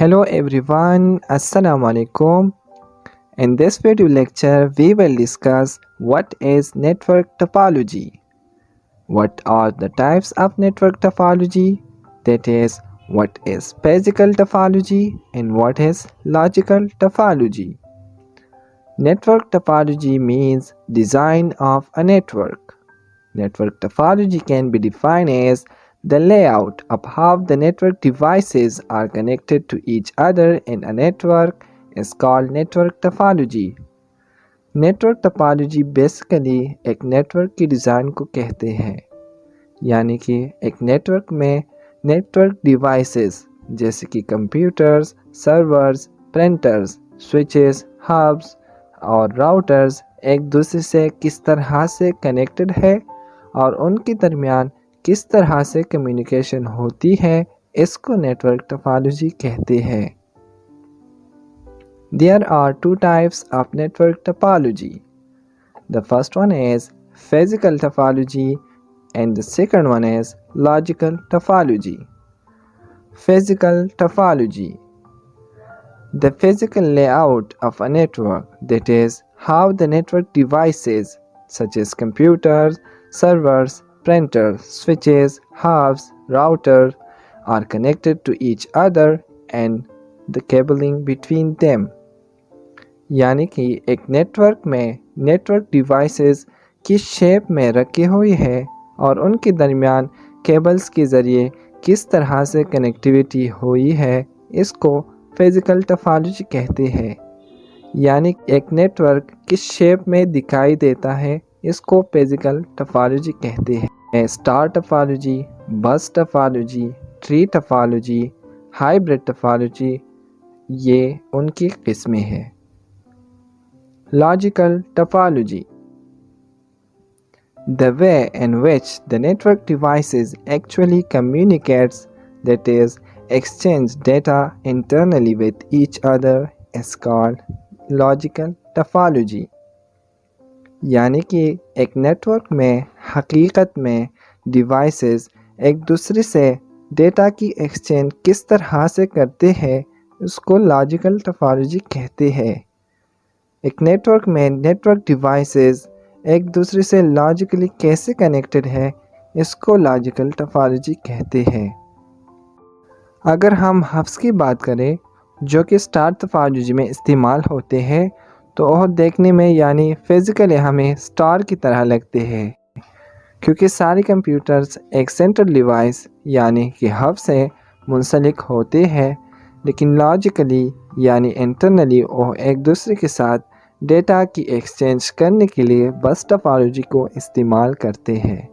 Hello everyone, Assalamu alaikum. In this video lecture, we will discuss what is network topology. What are the types of network topology? That is, what is physical topology and what is logical topology. Network topology means design of a network. Network topology can be defined as the layout of how the network devices are connected to each other in a network is called network topology. Network topology basically एक network की design को कहते हैं, यानी कि एक network में network devices जैसे कि computers, servers, printers, switches, hubs और राउटर्स एक दूसरे से किस तरह से कनेक्टेड है और उनके दरमियान किस तरह से कम्युनिकेशन होती है, इसको नेटवर्क टोपोलॉजी कहते हैं। There are two types of network topology. The first one is physical topology and the second one is logical topology. Physical topology. The physical layout of a network, that is, how the network devices such as computers, servers, printers, switches, hubs, routers are connected to each other and the cabling between them. यानी कि एक network में network devices किस shape में रखी हुई है और उनके दरमियान केबल्स के ज़रिए किस तरह से कनेक्टिविटी हुई है, इसको फिज़िकल टोपोलॉजी कहते हैं। यानी एक नेटवर्क किस शेप में दिखाई देता है, इसको फिज़िकल टोपोलॉजी कहते हैं। स्टार टोपोलॉजी, बस topology, tree topology, hybrid topology, ये उनकी किस्में हैं। Logical topology. The way in which the network devices actually communicates, that is, exchange data internally with each other, is called logical topology. यानी कि एक नेटवर्क में हकीकत में डिवाइसेस एक दूसरे से डेटा की एक्सचेंज किस तरह से करते हैं, उसको लॉजिकल टोपोलॉजी कहते हैं। एक नेटवर्क में नेटवर्क डिवाइसेस एक दूसरे से लॉजिकली कैसे कनेक्टेड है, इसको लॉजिकल टोपोलॉजी कहते हैं। अगर हम हब्स की बात करें जो कि स्टार टोपोलॉजी में इस्तेमाल होते हैं, तो वह देखने में यानी फिज़िकली हमें स्टार की तरह लगते हैं, क्योंकि सारे कंप्यूटर्स एक सेंट्रल डिवाइस यानी कि हब से मुंसलिक होते हैं, लेकिन लॉजिकली यानी इंटरनली वो एक दूसरे के साथ डेटा की एक्सचेंज करने के लिए बस टोपोलॉजी को इस्तेमाल करते हैं।